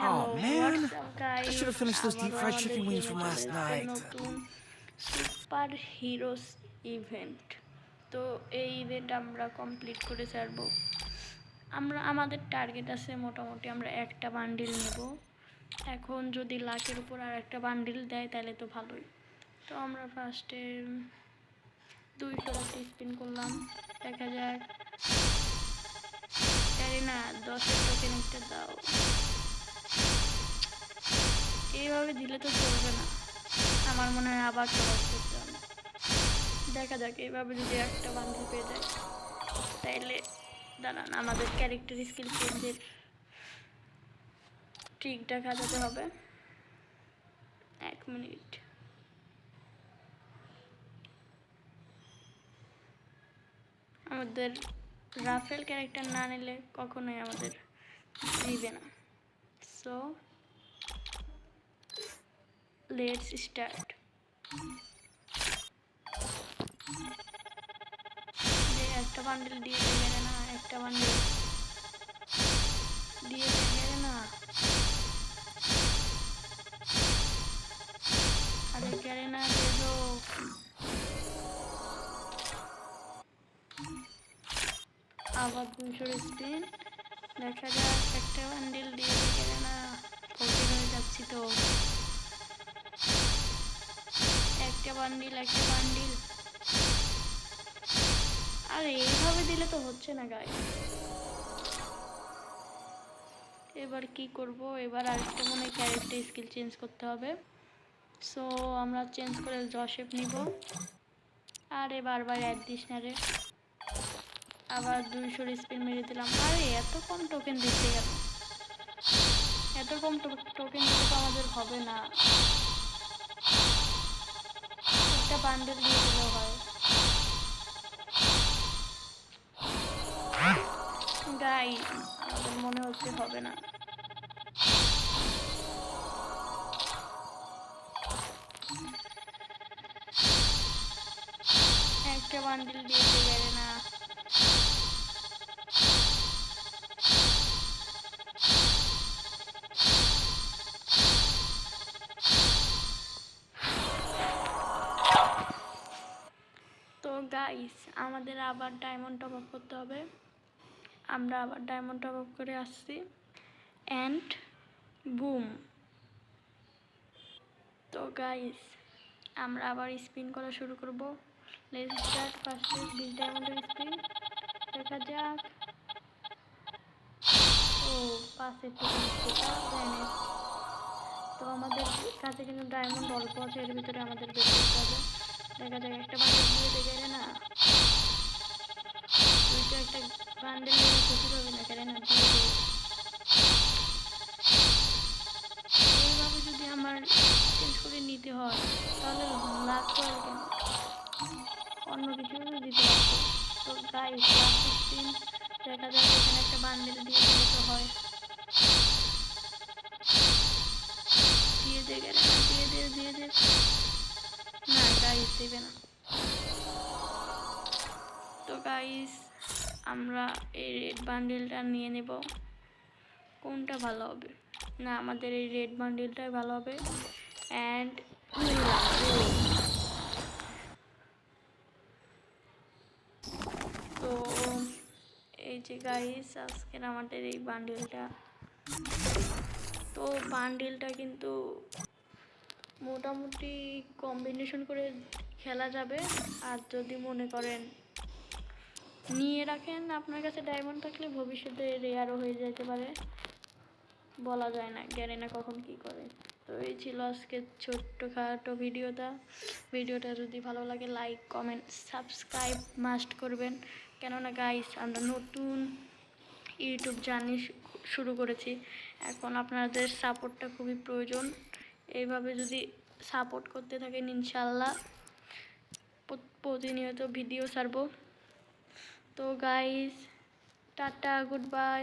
Hello Oh man, WhatsApp I should guys, have finished those deep আবারও fried আমাদের chicken wings গেমে from চলে last এসেছে night. নতুন সুপার হিরোস ইভেন্ট। তো এই ইভেন্ট আমরা কমপ্লিট করে ছাড়বো। আমাদের টার্গেট আছে মোটামুটি আমরা একটা বান্ডিল নেব। এখন যদি লাখের উপর আর একটা বান্ডিল দেয় তাহলে তো ভালোই। তো আমরা ফার্স্টে 200 স্পিন করলাম, দেখা যাক। জানি না 10-এর টোকেন একটা দাও। এইভাবে দিলে তো চলবে না, আমার মনে হয় আবার টপ করতে হবে। দেখা যাক এইভাবে যদি একটা বান্ডিল পেয়ে যায় তাইলে দাঁড়ান আমাদের ক্যারেক্টার স্কিল চেঞ্জের ট্রিকটা খাটাতে হবে। 1 মিনিট। আমাদের রাফেল ক্যারেক্টার না নিলে কখনোই আমাদের দিবে না। So let's start. একটা বান্ডিল দিয়ে গেলে না, একটা বান্ডিল দিয়ে গেলে না। আরে গেলে না, দিয়ে দো। আবার 200 স্পিন, দেখা যাক একটা বান্ডিল দিয়ে গেলে না। ফকির হয়ে যাচ্ছি তো। একটা বান্ডিল, একটা বান্ডিল। আরে এইভাবে দিলে তো হচ্ছে না গাইস। এবার কি করব? এবার আরেকটা মনে হয় ক্যারেক্টার স্কিল চেঞ্জ করতে হবে। সো আমরা চেঞ্জ করে জশেপ নিব। আরে বারবার অ্যাড দিস না রে। আবার 200 স্পিন মেরে দিলাম। আরে এত কম টোকেন দিতে গেল, এত কম টোকেন দিলে তো আমাদের হবে না। একটা বান্ডেল দিয়ে দিলেও হয়। গাইস আমাদের মনে হচ্ছে হবে না। একটা বান্ডেল দিয়ে গেলে না। তো গাইস আমাদের আবার ডায়মন্ড টপ আপ করতে হবে। আমরা আবার ডায়মন্ড টপ আপ করে আসছি অ্যান্ড বুম। তো গাইস আমরা আবার স্পিন করা শুরু করব। Let's start. ফার্স্টে 20 ডায়মন্ডের স্পিন, দেখা যাক। ও পাশে তো আমাদের কাছে কিন্তু ডায়মন্ড অল্প আছে, এর ভিতরে আমাদের বের করতে হবে। দেখা যাক একটা বান্ডেল দিয়ে গেলে না। দুইটা একটা বান্ডেল নিয়ে খুশি হবে না, কেন না দিয়ে দেবে। এইভাবে যদি আমার চেঞ্জ করে নিতে হয় তাহলে লাগতো আর কেন, অন্য কিছু দিতে পারতো। তো গাইস লাস্ট স্পিন, দেখা যাক এখানে একটা বান্ডেল দিয়ে দিলে তো হয়। দিয়ে দে গেলে না, দিয়ে দে। না গাইস দেবে না। তো গাইস আমরা এই রেড বান্ডেলটা নিয়ে নেব। কোনটা ভালো হবে? না আমাদের এই রেড বান্ডেলটাই ভালো হবে। অ্যান্ড তো এই যে গাইস আজকের আমাদের এই বান্ডেলটা, তো বান্ডেলটা কিন্তু মোটামুটি কম্বিনেশন করে খেলা যাবে। আর যদি মনে করেন নিয়ে রাখেন আপনার কাছে ডায়মন্ড থাকলে ভবিষ্যতে রেয়ারও হয়ে যেতে পারে, বলা যায় না, জানি না কখন কি করে। তো এই ছিল আজকে ছোট্টখাটো ভিডিওটা যদি ভালো লাগে লাইক কমেন্ট সাবস্ক্রাইব মাস্ট করবেন। কেননা গাইস আমরা নতুন ইউটিউব জার্নি শুরু করেছি, এখন আপনাদের সাপোর্টটা খুবই প্রয়োজন। এইভাবে যদি সাপোর্ট করতে থাকেন ইনশাল্লাহ প্রতিনিয়ত ভিডিও ছাড়বো। তো গাইস টাটা, গুড বাই।